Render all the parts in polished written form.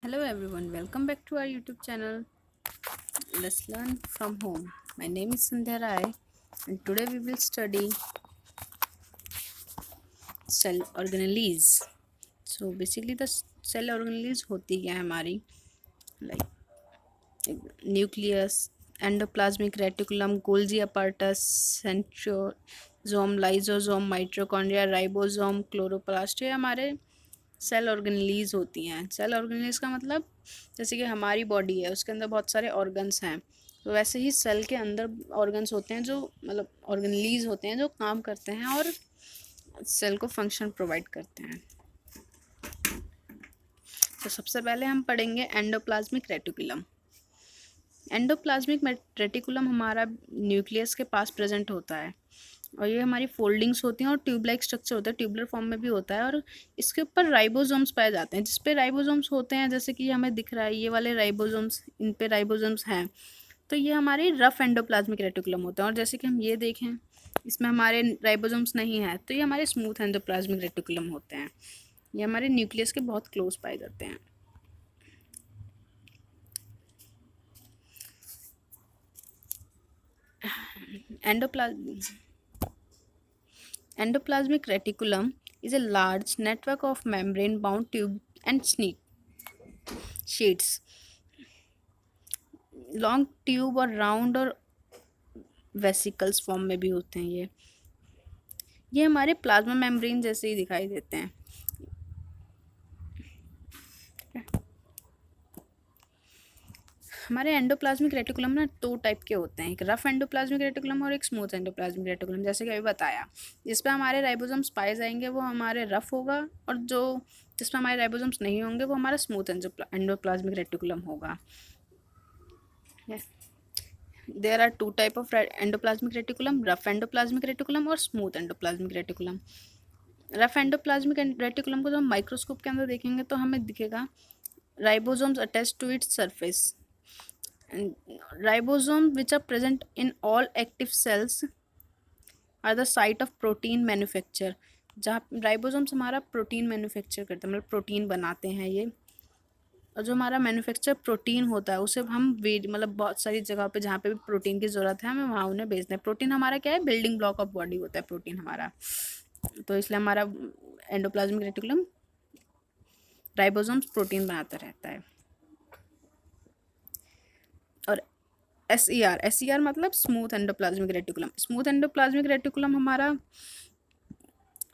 Hello everyone, welcome back to our YouTube channel. Let's learn from home. My name is Sandhya Rai and today we will study cell organelles. So basically the cell organelles होती क्या है हमारी, like nucleus, endoplasmic reticulum, Golgi apparatus, centrosome, lysosome, mitochondria, ribosome, chloroplast, ये हमारे cell organelles होती हैं। Cell organelles का मतलब जैसे कि हमारी बॉडी है उसके अंदर बहुत सारे ऑर्गन्स हैं, तो वैसे ही सेल के अंदर ऑर्गन्स होते हैं जो मतलब ऑर्गेनलीज होते हैं जो काम करते हैं और सेल को फंक्शन प्रोवाइड करते हैं। तो सबसे पहले हम पढ़ेंगे एंडोप्लाज्मिक रेटिकुलम। एंडोप्लाज्मिक रेटिकुलम हमारा न्यूक्लियस के पास प्रेजेंट होता है और ये हमारी फोल्डिंग्स होती हैं और ट्यूब लाइक स्ट्रक्चर होता है, ट्यूबुलर फॉर्म में भी होता है और इसके ऊपर राइबोसोम्स पाए जाते हैं। जिस पे राइबोसोम्स होते हैं जैसे कि हमें दिख रहा है ये वाले राइबोसोम्स, इन पे राइबोसोम्स हैं, तो ये हमारे रफ एंडोप्लाज्मिक रेटिकुलम होते हैं। और जैसे कि हम ये देखें इसमें हमारे राइबोसोम्स नहीं है तो ये हमारे स्मूथ एंडोप्लाज्मिक रेटिकुलम होते हैं। ये हमारे न्यूक्लियस के बहुत क्लोज पाए जाते हैं। Endoplasmic reticulum is a large network of membrane-bound tube and sheets. Long tube और राउंड और वेसिकल्स फॉर्म में भी होते हैं। ये हमारे प्लाज्मा मेम्ब्रेन जैसे ही दिखाई देते हैं। हमारे एंडोप्लाज्मिक रेटिकुलम ना दो टाइप के होते हैं, एक रफ एंडोप्लाज्मिक रेटिकुलम और एक स्मूथ एंडोप्लाज्मिक रेटिकुलम। जैसे कि अभी बताया, जिस पे हमारे राइबोसोम्स पाए जाएंगे वो हमारे रफ होगा और जो जिस पे हमारे राइबोसोम्स नहीं होंगे वो हमारा स्मूथ एंडोप्लाज्मिक रेटिकुलम होगा। There are two type of endoplasmic reticulum, rough endoplasmic reticulum और smooth endoplasmic reticulum। Rough endoplasmic reticulum को जब हम माइक्रोस्कोप के अंदर देखेंगे तो हमें दिखेगा ribosomes attach to its surface. Ribosome which are present in all active cells are the site of protein manufacture. जहाँ राइबोसोम्स हमारा प्रोटीन मैन्युफैक्चर करते हैं, मतलब प्रोटीन बनाते हैं ये। और जो हमारा मैन्युफैक्चर प्रोटीन होता है उसे हम मतलब बहुत सारी जगह पे जहाँ पे भी प्रोटीन की ज़रूरत है हमें वहाँ उन्हें भेजते हैं। प्रोटीन हमारा क्या है, बिल्डिंग ब्लॉक ऑफ बॉडी होता है प्रोटीन हमारा। तो इसलिए हमारा एंडोप्लाज्मिक रेटिकुलम राइबोसोम्स प्रोटीन बनाता रहता है। और एस ई आर मतलब smooth endoplasmic reticulum. Smooth endoplasmic reticulum हमारा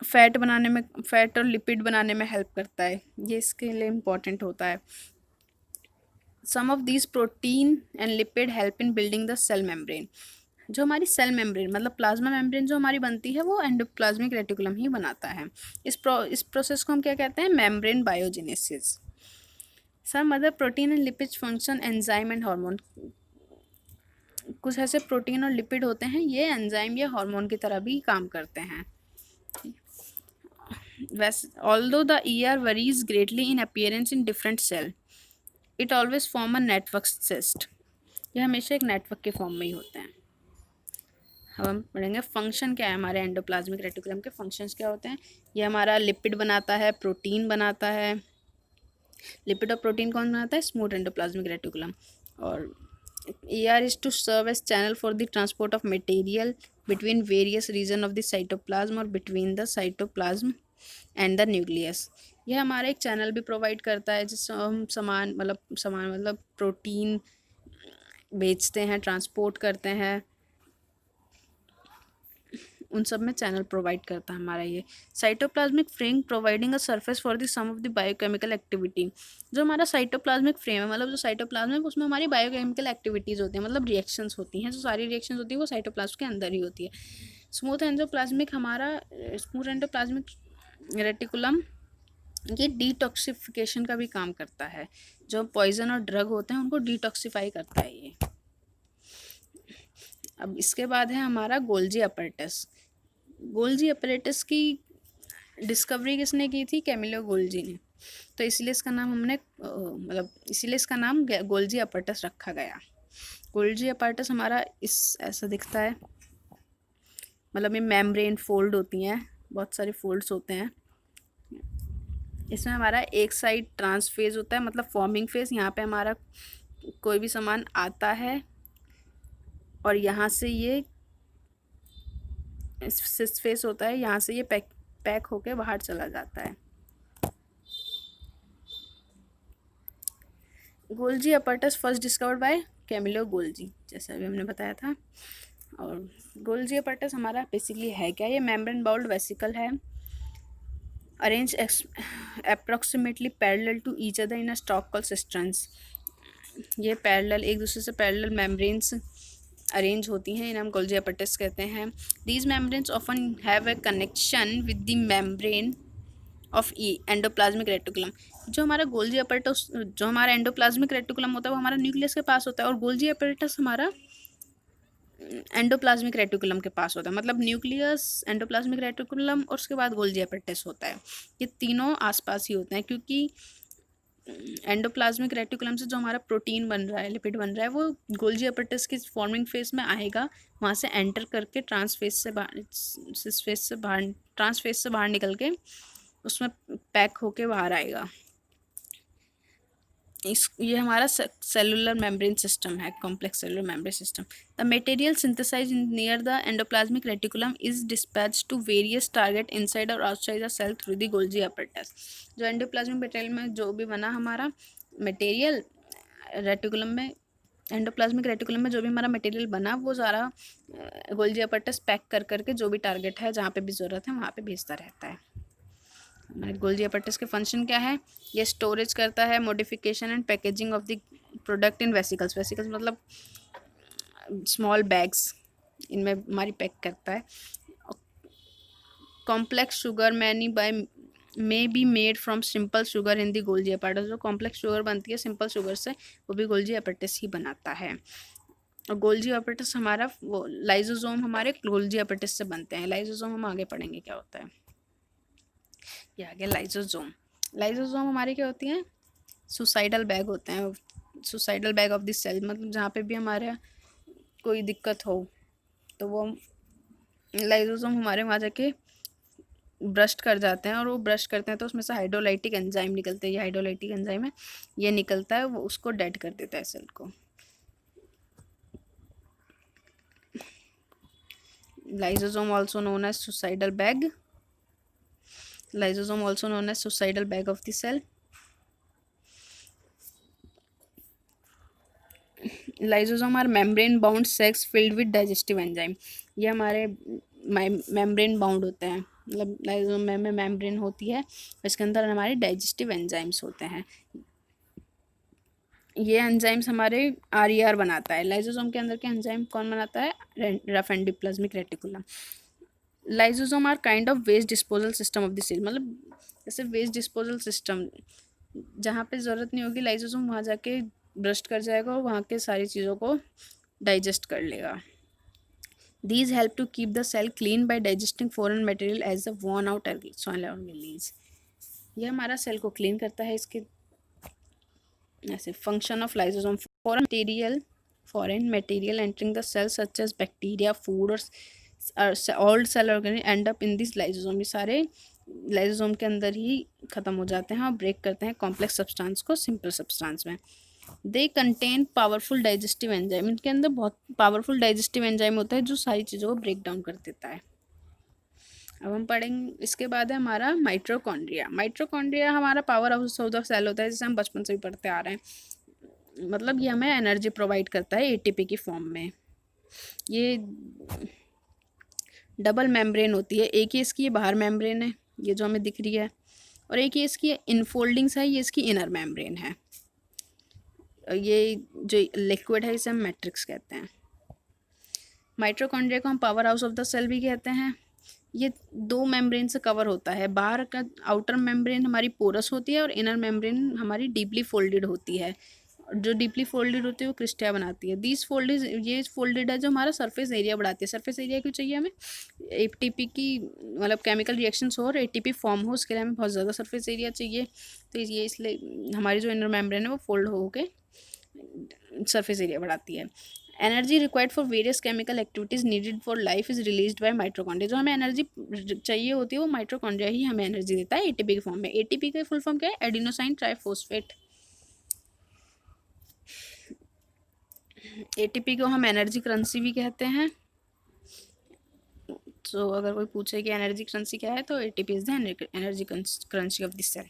फैट और लिपिड बनाने में हेल्प करता है, ये इसके लिए इम्पोर्टेंट होता है। Some of these protein and lipid help in building the cell membrane. जो हमारी सेल मेम्ब्रेन मतलब प्लाज्मा मेम्ब्रेन जो हमारी बनती है वो एंडोप्लाज्मिक रेटिकुलम ही बनाता है। इस प्रोसेस को हम क्या कहते हैं, membrane biogenesis. Some other protein and lipid function enzyme and hormone. कुछ ऐसे प्रोटीन और लिपिड होते हैं ये एंजाइम या हार्मोन की तरह भी काम करते हैं। Although the ER varies greatly in appearance in different cell, it always form a network cyst। ये हमेशा एक नेटवर्क के फॉर्म में ही होते हैं। अब हम पढ़ेंगे फंक्शन क्या है हमारे एंडोप्लाज्मिक रेटिकुलम के, फंक्शंस क्या होते हैं। ये हमारा लिपिड बनाता है, प्रोटीन बनाता है। लिपिड और प्रोटीन कौन बनाता है, स्मूथ एंडोप्लाज्मिक रेटिकुलम। और ER is to serve as channel for the transport of material between various region of the cytoplasm or between the cytoplasm and the nucleus। यह हमारा एक चैनल भी प्रोवाइड करता है जिससे हम सामान मतलब प्रोटीन बेचते हैं, ट्रांसपोर्ट करते हैं, उन सब में चैनल प्रोवाइड करता है हमारा ये। Cytoplasmic frame providing a surface for the sum of the biochemical activity. जो हमारा साइटोप्लाज्मिक फ्रेम है मतलब जो साइटोप्लाज्म है उसमें हमारी बायोकेमिकल एक्टिविटीज़ होती हैं, मतलब रिएक्शंस होती हैं। जो सारी रिएक्शंस होती है वो साइटोप्लाज्म के अंदर ही होती है। स्मूथ एंडोप्लाज्मिक रेटिकुलम ये डिटॉक्सिफिकेशन का भी काम करता है। जो पॉइजन और ड्रग होते हैं उनको डिटॉक्सिफाई करता है ये। अब इसके बाद है हमारा गोल्जी अपैरेटस। गोल्जी अपैरेटस की डिस्कवरी किसने की थी, कैमिलो गोल्जी ने। तो इसीलिए इसका नाम इसीलिए इसका नाम गोल्जी अपैरेटस रखा गया। गोल्जी अपैरेटस हमारा इस ऐसा दिखता है, मतलब ये मेम्ब्रेन फोल्ड होती हैं, बहुत सारे फोल्ड्स होते हैं। इसमें हमारा एक साइड ट्रांस फेज होता है, मतलब फॉर्मिंग फेज। यहाँ पे हमारा कोई भी सामान आता है और यहाँ से ये सिस फेस होता है, यहाँ से ये पैक होके बाहर चला जाता है। Golgi apparatus first discovered by Camillo Golgi, जैसा अभी हमने बताया था। और गोल्जी अपरटस हमारा बेसिकली है क्या? ये मेम्ब्रेन बाउल्ड वेसिकल है, arrange approximately parallel to each other in a stack called cisterns. ये पैरेलल, एक दूसरे से पैरेलल मेम्ब्रेन्स अरेंज होती हैं, इन्हें हम गोल्जी अपरटस कहते हैं। These membranes often have a connection with the membrane of endoplasmic reticulum. जो हमारा गोल्जी अपरटस, जो हमारा एंडोप्लाज्मिक रेटिकुलम होता है वो हमारा न्यूक्लियस के पास होता है, और गोल्जी अपरटस हमारा एंडोप्लाज्मिक रेटिकुलम के पास होता है। मतलब न्यूक्लियस, एंडोप्लाज्मिक रेटिकुलम और उसके बाद गोल्जी अपरटस होता है। ये तीनों आसपास ही होते हैं, क्योंकि एंडोप्लाज्मिक रेटिकुलम से जो हमारा प्रोटीन बन रहा है, लिपिड बन रहा है, वो गोल्जी अपरटस की फॉर्मिंग फेज में आएगा, वहाँ से एंटर करके ट्रांस फेज से बाहर निकल के उसमें पैक होके बाहर आएगा। ये हमारा सेलुलर मेम्ब्रेन सिस्टम है, complex cellular membrane system. The material synthesise near the endoplasmic reticulum is dispatch to various target inside और outside the cell through the Golgi apparatus. जो एंडोप्लाज्मिक मटेरियल में जो भी बना हमारा मटेरियल, रेटिकुलम में, endoplasmic reticulum में जो भी हमारा मटेरियल बना, वो सारा गोल्जी अपरटस पैक कर करके जो भी टारगेट है, जहाँ पे भी ज़रूरत है, वहाँ पे भेजता रहता है। गोल्जी अपरटस के फंक्शन क्या है? ये स्टोरेज करता है, modification and packaging of the product in vesicles. Vesicles मतलब स्मॉल बैग्स, इनमें हमारी पैक करता है। Complex sugar may be made from simple sugar in the Golgi apparatus. जो कॉम्प्लेक्स शुगर बनती है सिंपल शुगर से, वो भी गोल्जी अपरटस ही बनाता है। और गोल्जी अपरटस हमारा वो लाइजोसोम हमारे गोल्जी अपरटस से बनते हैं। लाइजोसोम हम आगे पढ़ेंगे क्या होता है। ये आ गया लाइजोसोम। लाइजोसोम हमारे क्या होती हैं? सुसाइडल बैग होते हैं, suicidal bag of the cell. मतलब जहाँ पे भी हमारे कोई दिक्कत हो तो वो लाइजोसोम हमारे वहाँ जाके ब्रस्ट कर जाते हैं, और वो ब्रश करते हैं तो उसमें से हाइड्रोलाइटिक एंजाइम निकलते हैं। ये हाइड्रोलाइटिक एंजाइम है, ये निकलता है, वो उसको डेड कर देता है सेल को। Lysosome also known as suicidal bag. Lysosome also known as suicidal bag of the cell. Lysosome are membrane bound sacs filled with digestive enzyme. ये हमारे membrane bound होते हैं, मतलब लाइजोसोम में मेम्ब्रेन होती है, इसके अंदर हमारे डाइजेस्टिव एंजाइम्स होते हैं। ये एंजाइम्स हमारे RER बनाता है। लाइजोसोम के अंदर के एंजाइम कौन बनाता है? Rough endoplasmic reticulum. Lysosome are kind of waste disposal system of the cell. मतलब जैसे वेस्ट डिस्पोजल सिस्टम, जहाँ पे ज़रूरत नहीं होगी लाइजोसोम वहाँ जाके ब्रस्ट कर जाएगा और वहाँ के सारी चीज़ों को डाइजेस्ट कर लेगा। These help to keep the cell clean by digesting foreign material as the worn out soil और रिलीज। ये हमारा सेल को क्लीन करता है। इसके ऐसे function of lysosome, foreign material entering the cell such as bacteria, food और old cell organism end up in this lysosome. ये सारे लाइजोसोम के अंदर ही ख़त्म हो जाते हैं और ब्रेक करते हैं कॉम्प्लेक्स सब्सटेंस को सिंपल सब्सटेंस में। They contain powerful digestive enzyme. इनके अंदर बहुत पावरफुल डाइजेस्टिव एंजाइम होता है जो सारी चीज़ों को ब्रेक डाउन कर देता है। अब हम पढ़ेंगे, इसके बाद है हमारा माइट्रोकॉन्ड्रिया। माइट्रोकॉन्ड्रिया हमारा power house of the cell होता है, जिसे हम बचपन से भी पढ़ते आ रहे हैं। मतलब ये हमें एनर्जी प्रोवाइड करता है ATP की फॉर्म में। ये डबल मेम्ब्रेन होती है, एक ही इसकी बाहर मेम्ब्रेन है, ये जो हमें दिख रही है, और एक ही इसकी इनफोल्डिंग्स है, ये इसकी इनर मेम्ब्रेन है। ये जो लिक्विड है इसे हम मैट्रिक्स कहते हैं। माइट्रोकॉन्ड्रिया को हम power house of the cell भी कहते हैं। ये 2 मेम्ब्रेन से कवर होता है। बाहर का आउटर मेम्ब्रेन हमारी पोरस होती है और इनर मेम्ब्रेन हमारी डीपली फोल्डेड होती है। जो डीपली फोल्डेड होती है वो क्रिस्टिया बनाती है। दिस फोल्डेड, ये फोल्डेड है जो हमारा सरफेस एरिया बढ़ाती है। सरफेस एरिया क्यों चाहिए हमें? ATP की मतलब केमिकल रिएक्शंस हो और ATP फॉर्म हो, उसके लिए हमें बहुत ज़्यादा सरफेस एरिया चाहिए। तो ये इसलिए हमारी जो इनर मेम्ब्रेन है वो फोल्ड हो के सरफेस एरिया बढ़ाती है। Energy required for various chemical activities needed for life is released by mitochondria. जो हमें एनर्जी चाहिए होती है वो माइट्रोकॉन्ड्रिया ही हमें एनर्जी देता है एटीपी के फॉर्म में। एटीपी का फुल फॉर्म क्या है? Adenosine triphosphate. एटीपी को हम एनर्जी करेंसी भी कहते हैं। तो अगर कोई पूछे कि एनर्जी करेंसी क्या है तो ATP is the energy currency of the cell.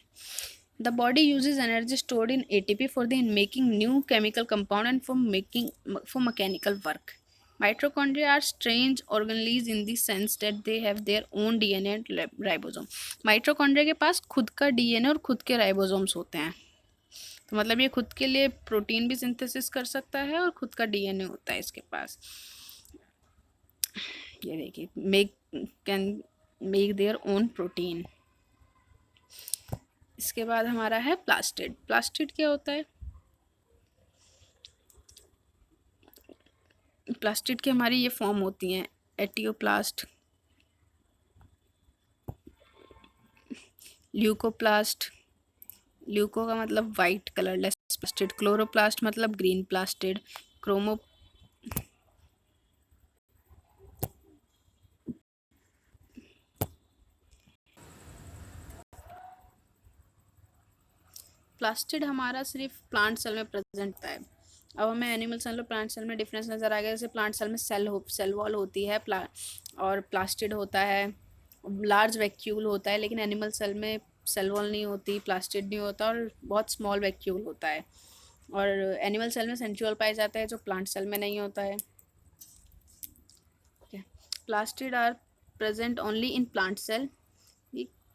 The body uses energy stored in ATP for the making new chemical compound and for mechanical work. Mitochondria are strange organelles in the sense that they have their own DNA and ribosome. Mitochondria के पास खुद का DNA और खुद के ribosomes होते हैं। तो मतलब ये खुद के लिए प्रोटीन भी सिंथेसिस कर सकता है और खुद का DNA होता है इसके पास। ये देखिए can make their own protein. इसके बाद हमारा है प्लास्टिड। प्लास्टिड क्या होता है? प्लास्टिड की हमारी ये फॉर्म होती हैं, एटियोप्लास्ट, ल्यूकोप्लास्ट। ल्यूको का मतलब वाइट कलरलेस प्लास्टिड, क्लोरोप्लास्ट मतलब ग्रीन प्लास्टिड, क्रोमो प्लास्टिड हमारा सिर्फ प्लांट सेल में प्रेजेंट होता है। अब हमें एनिमल सेल और प्लांट सेल में डिफरेंस नज़र आ गया। जैसे प्लांट सेल में सेल वॉल होती है और प्लास्टिड होता है, लार्ज वैक्यूल होता है, लेकिन एनिमल सेल में सेल वॉल नहीं होती, प्लास्टिड नहीं होता और बहुत स्मॉल वैक्यूल होता है। और एनिमल सेल में सेंट्रियोल पाया जाता है जो प्लांट सेल में नहीं होता है। Plastid are present only in plant cell.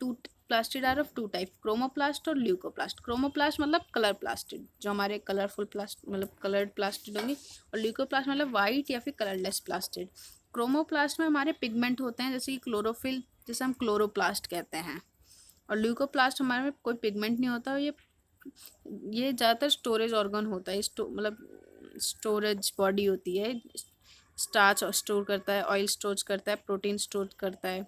Two plastid are of two type, chromoplast और ल्यूकोप्लास्ट। क्रोमोप्लास्ट मतलब कलर प्लास्टिड, जो हमारे कलरफुल प्लास्ट मतलब कलर्ड प्लास्टिड होंगे, और ल्यूकोप्लास्ट मतलब वाइट या फिर कलरलेस प्लास्टिड। क्रोमोप्लास्ट में हमारे पिगमेंट होते हैं जैसे कि क्लोरोफिल, जिसे हम क्लोरोप्लास्ट कहते हैं। और ल्यूकोप्लास्ट हमारे में कोई पिगमेंट नहीं होता। ये ज़्यादातर स्टोरेज ऑर्गन होता है, मतलब स्टोरेज बॉडी होती है। स्टार्च स्टोर करता है, ऑयल स्टोर करता है, प्रोटीन स्टोर करता है।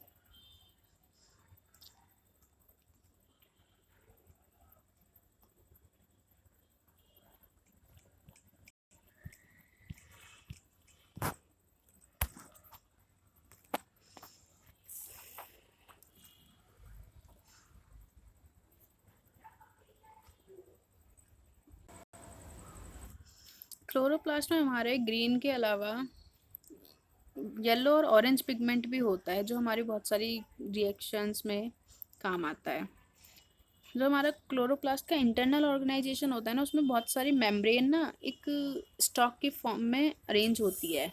क्लोरोप्लास्ट में हमारे ग्रीन के अलावा येलो और ऑरेंज पिगमेंट भी होता है जो हमारी बहुत सारी रिएक्शंस में काम आता है। जो हमारा क्लोरोप्लास्ट का इंटरनल ऑर्गेनाइजेशन होता है ना, उसमें बहुत सारी मेम्ब्रेन ना एक स्टॉक की फॉर्म में अरेंज होती है।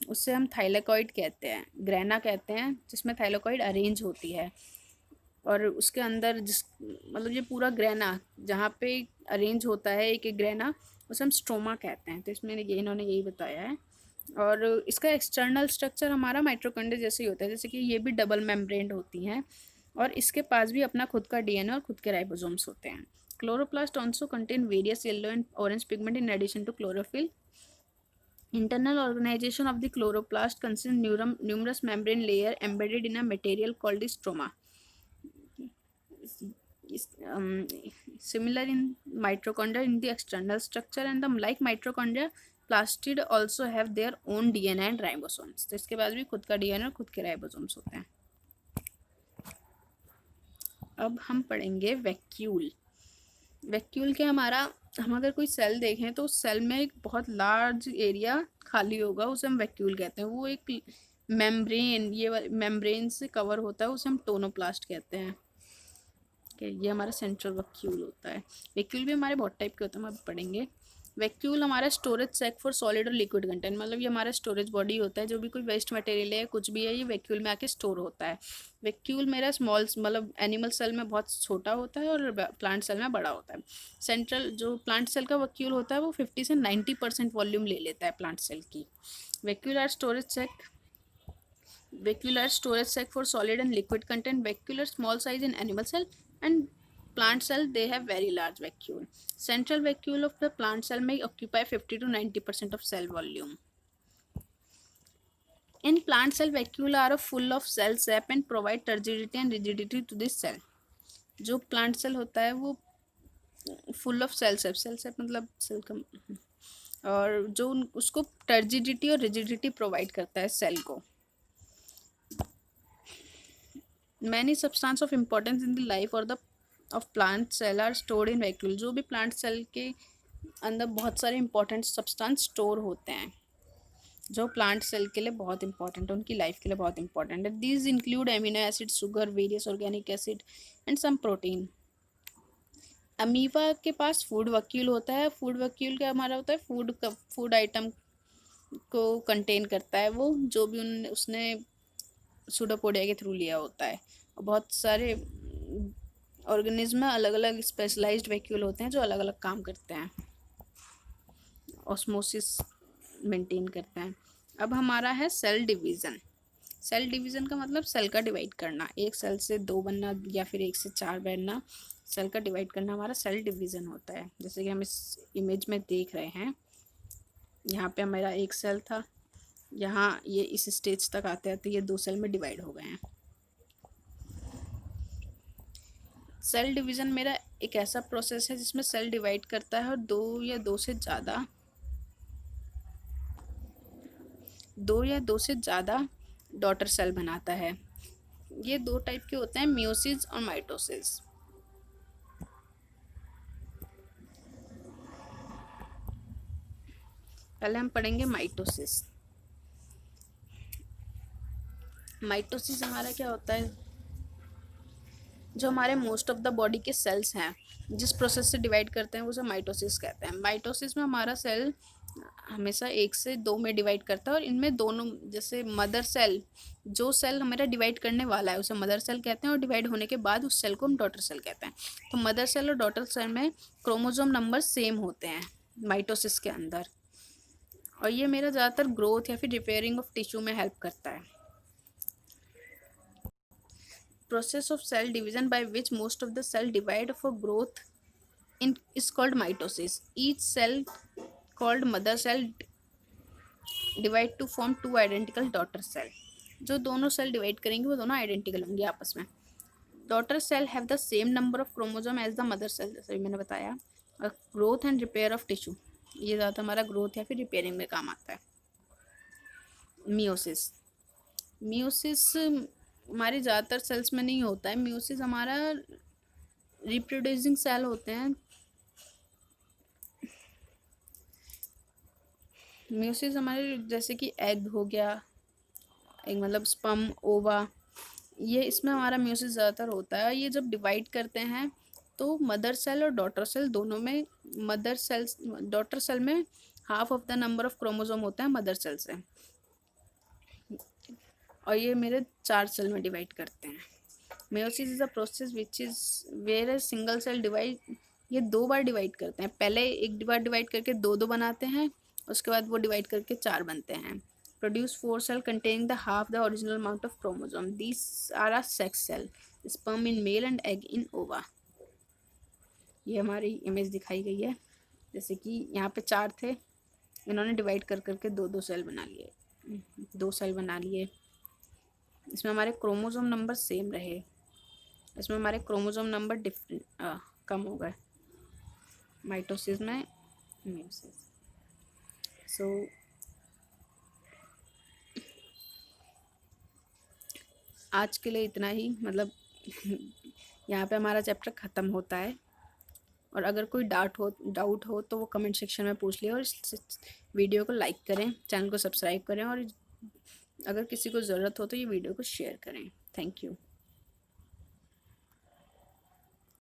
उससे हम थाइलेकॉइड कहते हैं, ग्रेना कहते हैं, जिसमें थाइलेकॉइड अरेंज होती है। और उसके अंदर मतलब ये पूरा ग्रेना जहाँ पे अरेंज होता है एक एक ग्रेना, उसे हम स्ट्रोमा कहते हैं। तो इसमें ये इन्होंने यही बताया है। और इसका एक्सटर्नल स्ट्रक्चर हमारा माइटोकॉन्ड्रिया जैसे ही होता है, जैसे कि ये भी डबल मेम्ब्रेन होती हैं और इसके पास भी अपना खुद का डीएनए और खुद के राइबोसोम्स होते हैं। Chloroplast also contain various yellow and orange pigment in addition to chlorophyll. Internal organization of the chloroplast consists numerous membrane layer embedded in a material called the stroma. Similar in mitochondria in the external structure, and like mitochondria, plastid also have their own DNA and ribosomes. तो इसके बाद भी खुद का DNA और खुद के ribosomes होते हैं। अब हम पढ़ेंगे वैक्यूल। वैक्यूल के हम अगर कोई सेल देखें तो उस सेल में एक बहुत लार्ज एरिया खाली होगा, उसे हम वैक्यूल कहते हैं। वो एक मेम्ब्रेन से कवर होता है, उसे हम टोनोप्लास्ट कहते हैं। ये हमारा सेंट्रल वैक्यूल होता है। वैक्यूल भी हमारे बहुत टाइप के होते हैं, हम अब पढ़ेंगे। वैक्यूल हमारा स्टोरेज सैक फॉर सॉलिड और लिक्विड कंटेंट, मतलब ये हमारा स्टोरेज बॉडी होता है। जो भी कोई वेस्ट मटेरियल है कुछ भी है, ये वैक्यूल में आके स्टोर होता है। वैक्यूल मेरा स्मॉल मतलब एनिमल सेल में बहुत छोटा होता है और प्लांट सेल में बड़ा होता है। सेंट्रल जो प्लांट सेल का वैक्यूल होता है वो 50 से 90% वॉल्यूम ले लेता है प्लांट सेल की। Vacuolar storage sac for solid and liquid content. Vacuolar small size in animal cell, and plant cell they have very large vacuole. Central vacuole of the plant cell may occupy 50 to 90% of cell volume. In plant cell, vacuole are full of cell sap and provide turgidity and rigidity to this cell. जो plant cell होता है वो full of cell SAP मतलब cell का और जो उसको turgidity और रिजिडिटी प्रोवाइड करता है सेल को। Many substance of importance in the life और the of plant cell are stored in vacuole. जो भी प्लांट सेल के अंदर बहुत सारे इंपॉर्टेंट सब्सटेंस स्टोर होते हैं जो प्लांट सेल के लिए बहुत इंपॉर्टेंट है, उनकी लाइफ के लिए बहुत इंपॉर्टेंट है। These include amino acid, sugar, various organic acid and some protein. Amoeba के पास फूड वक्यूल होता है। फूड वक्यूल क्या हमारा होता है, फूड आइटम को कंटेन करता है वो, जो भी उसने सूडोपोडिया के थ्रू लिया होता है। और बहुत सारे ऑर्गेनिज्म में अलग अलग स्पेशलाइज्ड वैक्यूल होते हैं जो अलग अलग काम करते हैं, ऑस्मोसिस मेंटेन करते हैं। अब हमारा है सेल डिवीज़न। सेल डिवीज़न का मतलब सेल का डिवाइड करना, एक सेल से दो बनना या फिर एक से चार बनना, सेल का डिवाइड करना हमारा सेल डिवीज़न होता है। जैसे कि हम इस इमेज में देख रहे हैं, यहाँ पे हमारा एक सेल था, यहाँ ये इस स्टेज तक आते आते ये दो सेल में डिवाइड हो गए हैं। सेल डिवीज़न मेरा एक ऐसा प्रोसेस है जिसमें सेल डिवाइड करता है और दो या दो से ज़्यादा डॉटर सेल बनाता है। ये दो टाइप के होते हैं, मियोसिस और माइटोसिस। पहले हम पढ़ेंगे माइटोसिस। माइटोसिस हमारा क्या होता है, जो हमारे मोस्ट ऑफ द बॉडी के सेल्स हैं जिस प्रोसेस से डिवाइड करते हैं उसे माइटोसिस कहते हैं। माइटोसिस में हमारा सेल हमेशा एक से दो में डिवाइड करता है और इनमें दोनों, जैसे मदर सेल, जो सेल हमारा डिवाइड करने वाला है उसे मदर सेल कहते हैं और डिवाइड होने के बाद उस सेल को हम डॉटर सेल कहते हैं। तो मदर सेल और डॉटर सेल में क्रोमोसोम नंबर सेम होते हैं माइटोसिस के अंदर, और ये मेरा ज़्यादातर ग्रोथ या फिर रिपेयरिंग ऑफ टिश्यू में हेल्प करता है। Process of cell division by which most of the cell divide for growth is called mitosis. Each cell called mother cell divide to form two identical daughter cell. जो दोनों cell divide करेंगे वो दोनों identical होंगे आपस में। Daughter cell have the same number of chromosome as the mother cell, जैसे मैंने बताया। और growth and repair of tissue, ये ज़्यादा हमारा ग्रोथ या फिर रिपेयरिंग में काम आता है। मियोसिस, मियोसिस हमारी ज़्यादातर सेल्स में नहीं होता है। मियोसिस हमारा रिप्रोड्यूसिंग सेल होते हैं। मियोसिस हमारे जैसे कि एग हो गया, एग मतलब स्पर्म, ओवा, ये इसमें हमारा मियोसिस ज़्यादातर होता है। ये जब डिवाइड करते हैं तो मदर सेल और डॉटर सेल दोनों में, डॉटर सेल में half of the number of chromosome होता है मदर सेल से, और ये मेरे 4 सेल में डिवाइड करते हैं। Meiosis is a process which is where a single cell divide, ये 2 बार डिवाइड करते हैं। पहले एक बार डिवाइड करके दो बनाते हैं, उसके बाद वो डिवाइड करके 4 बनते हैं। Produce 4 cell containing the half the original amount of chromosome. These are a sex cell, sperm in male and egg in ova. ये हमारी इमेज दिखाई गई है, जैसे कि यहाँ पे 4 थे, इन्होंने डिवाइड कर करके दो सेल बना लिए, 2 सेल बना लिए। इसमें हमारे क्रोमोसोम नंबर सेम रहे, इसमें हमारे क्रोमोसोम नंबर डिफरेंट कम हो गए माइटोसिस में, मियोसिस। सो आज के लिए इतना ही, मतलब यहाँ पे हमारा चैप्टर ख़त्म होता है। और अगर कोई डाउट हो तो वो कमेंट सेक्शन में पूछ लिए, और इस वीडियो को लाइक करें, चैनल को सब्सक्राइब करें, और अगर किसी को ज़रूरत हो तो ये वीडियो को शेयर करें। Thank you.